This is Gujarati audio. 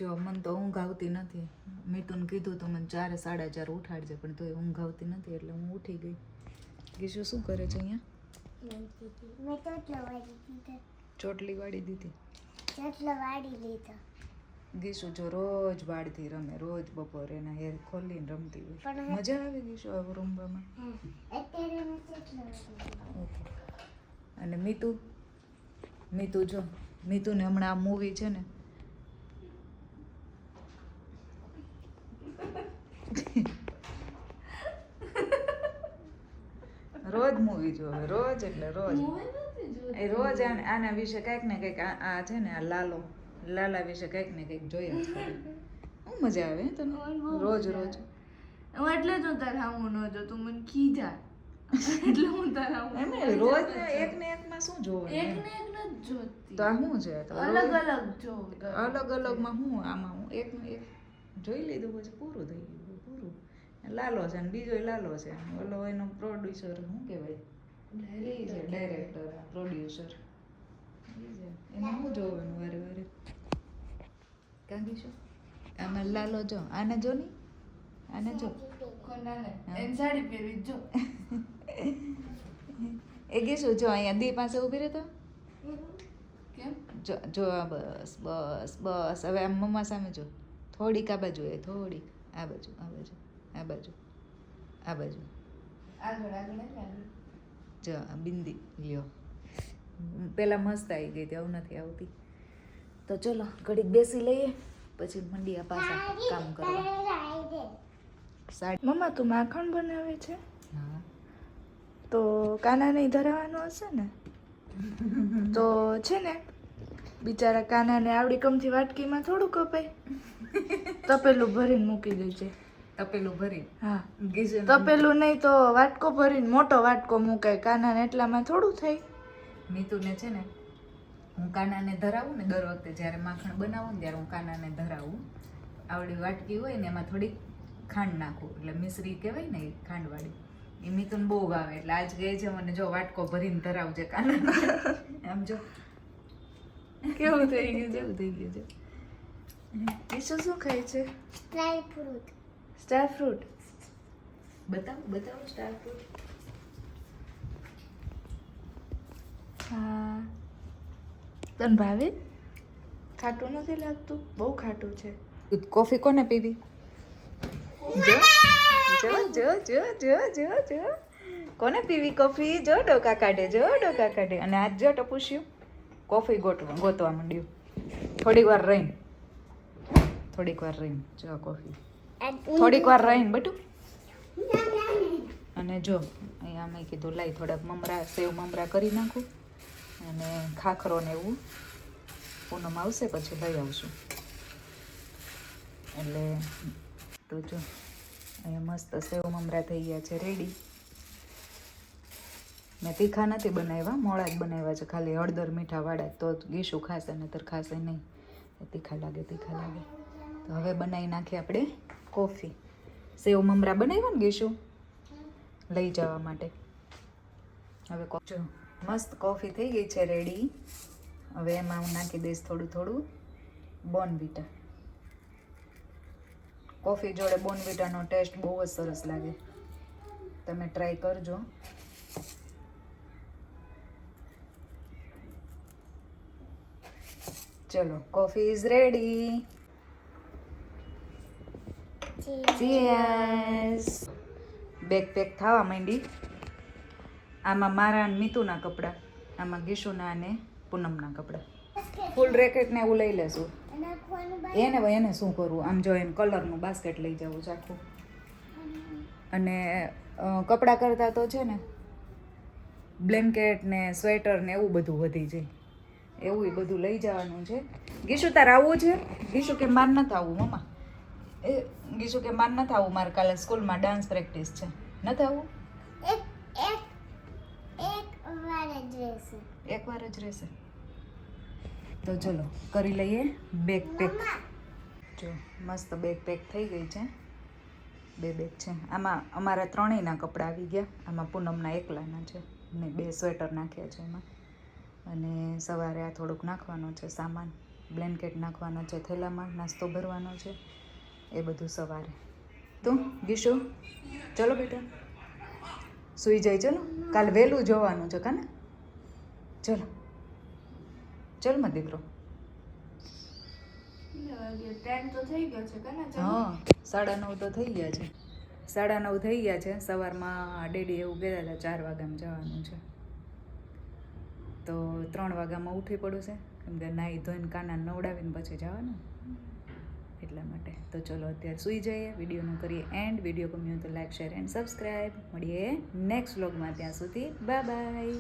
જો મને તો ઊંઘ આવતી નથી. મીતુને કીધું તો મને 4 સાડા 4 ઉઠાડજે, પણ તોય ઊંઘ આવતી નથી એટલે હું ઉઠી ગઈ. ગીશુ શું કરે છે અહીંયા? ચોટલી વાળી દીધી. ગીશુ જો રોજ વાળથી રમે, રોજ બપોરે એના હેર ખોલીને રમતી હોય. મજા આવે ગીશુ આવું રમવામાં. અને મીતુ જો મીતુને હમણાં આ મૂવી છે ને રોજ મૂવી જોવે, રોજ એટલે રોજ. એ રોજ આના વિશે કંઈક ને કંઈક આ છે ને આ લાલા વિશે કંઈક ને કંઈક જોઈએ જ કરે. શું મજા આવે તને રોજ રોજ? હું એટલે જ તાર હામું ન જો, તું મને ખીજા એટલે હું તાર હામું એમ રોજ એક ને એકમાં શું જોવાનું? એક ને એક ન જોતી. તો આ શું છે? તો અલગ અલગ જો. અલગ અલગમાં હું આમાં હું એક ને એક જોઈ લીધું પછી પૂરું થઈ ગયું. પૂરું. લાલો છે ને બીજો લાલો છે. ઓલો એનો પ્રોડ્યુસર શું કહેવાય? Director, producer. એમાં શું જોવાનું વારે વારે? કાંગી શું? આમાં લાલો જો, આને જો ની, આને જો. કોનાને? એન સાડી પહેરી જો. એ કીશું જો અહીંયા દી પાસે ઊભી રહેતો. કેમ? જો જો બસ બસ બસ. હવે આમ મમ્મા સામે જો. થોડીક આ બાજુ એ થોડીક આ બાજુ આ બાજુ આ બાજુ આ બાજુ. આગળ આગળ આગળ. જો આ બિંદી લ્યો. પેલા મસ્ત આવી ગઈ હતી, આવું નથી આવતી. તો ચલો ઘડીક બેસી લઈએ પછી મંડિયા પાછા કામ કરવા. મમ્મા તું માખણ બનાવે છે? હા. તો કાના નહીં ધરાવવાનો હશે ને? તો છે ને બિચારા કાનાને આવડી કમથી વાટકીમાં થોડું કપાય. તપેલું ભરીને મૂકી દેજે. તપેલું ભરી? હા. ગીઝે તપેલું નહીં તો વાટકો ભરીને મોટો વાટકો મુકાય. કાનાને એટલામાં થોડું થાય. મીતુને છે ને હું કાનાને ધરાવું ને દર વખતે જ્યારે માખણ બનાવું ને ત્યારે હું કાનાને ધરાવું. આવડી વાટકી હોય ને એમાં થોડીક ખાંડ નાખું, એટલે મિશ્રી કહેવાય ને એ ખાંડવાળી. એ મીતુને બહુ ભાવે એટલે આજ ગઈ છે મને જો વાટકો ભરીને ધરાવજે કાનાને. આમ જો કેવું થઈ ગયું છે? કેવું થઈ ગયું છે? ઈશુ શું ખાય છે? Star fruit. Star fruit. બતાવો બતાવો સ્ટાર ફ્રૂટ. હા. તને ભાવે? ખાટું નથી લાગતું? બહુ ખાટું છે. કોફી કોને પીવી? જો જો જો જો જો જો જો કોને પીવી કોફી? જો ડોકા કાઢે, જો ડોકા કાઢે. અને આજ જો ટપુસ્યું કોફી ગોતવા માંડ્યું. થોડીક વાર રહીને જો કોફી થોડીક વાર રહીને બટું. અને જો અહીંયા મેં કીધું લાઈ થોડાક મમરા સેવ મમરા કરી નાખું અને ખાખરો ને એવું પૂનમ આવશે પછી લઈ આવશું. એટલે તો જો અહીંયા મસ્ત સેવ મમરા થઈ ગયા છે રેડી. મેં તીખા નથી બનાવ્યા, મોળા જ બનાવ્યા છે, ખાલી હળદર મીઠા વાળા. તો ગીશું ખાશે નહીતર ખાશે નહીં. તીખા લાગે. તો હવે બનાવી નાખીએ આપણે કોફી. સેવ મમરા બનાવ્યા ને ગીશું લઈ જવા માટે. હવે જો મસ્ત કોફી થઈ ગઈ છે રેડી. હવે એમાં હું નાખી દઈશ થોડું બોર્નવિટા. કોફી જોડે બોર્નવિટાનો ટેસ્ટ બહુ જ સરસ લાગે, તમે ટ્રાય કરજો. ચલો coffee is ready. Cheers. Bag pack થવા માંડી. આમાં મારા અને મીતુના કપડાં, આમાં ગીશુના અને પૂનમના કપડાં. ફૂલ રેકેટ ને એવું લઈ લેશું. એને શું કરવું? આમ જો એને કલરનું બાસ્કેટ લઈ જવું છે આખું. અને કપડાં કરતાં તો છે ને બ્લેન્કેટ ને સ્વેટર ને એવું બધું વધી જાય. એવું બધું લઈ જવાનું છે. ગીશુ તારે આવવું છે? ગીશુ કે માર નથી આવવું મમ્મા. ગીશુ કે માર નથી આવવું, મારે કાલે સ્કૂલમાં ડાન્સ પ્રેક્ટિસ છે. નથી આવવું? એક વાર જ રહેશે. તો ચલો કરી લઈએ બેગ પેક. જો મસ્ત બેગ પેક થઈ ગઈ છે. 2 બેગ છે. આમાં અમારા ત્રણેયના કપડાં આવી ગયા. આમાં પૂનમના એકલાના છે ને 2 સ્વેટર નાખ્યા છે એમાં. અને સવારે આ થોડુંક નાખવાનું છે સામાન. બ્લેન્કેટ નાખવાનો છે થેલામાં, નાસ્તો ભરવાનો છે, એ બધું સવારે. તું ગીશુ ચલો બેટા સૂઈ જાય. ચલો કાલે વહેલું જોવાનું છે કાને. ચલો ચલ માં દીકરો. ટાઈમ તો થઈ ગયો છે કાના. હા 9:30 તો થઈ ગયા છે. 9:30 થઈ ગયા છે. સવારમાં ડેડી એવું કહેતા હતા 4 વાગ્યામાં જવાનું છે, તો 3 વાગ્યામાં ઉઠી પડું છે, કેમ કે નાહી ધોઈને કાના નવડાવીને પછી જવાનું એટલા માટે. તો ચલો અત્યારે સૂઈ જઈએ. વિડીયોનું કરીએ એન્ડ. વિડીયો ગમ્યો તો લાઈક, શેર એન્ડ સબસ્ક્રાઈબ. મળીએ નેક્સ્ટ વ્લોગમાં. ત્યાં સુધી બાય બાય.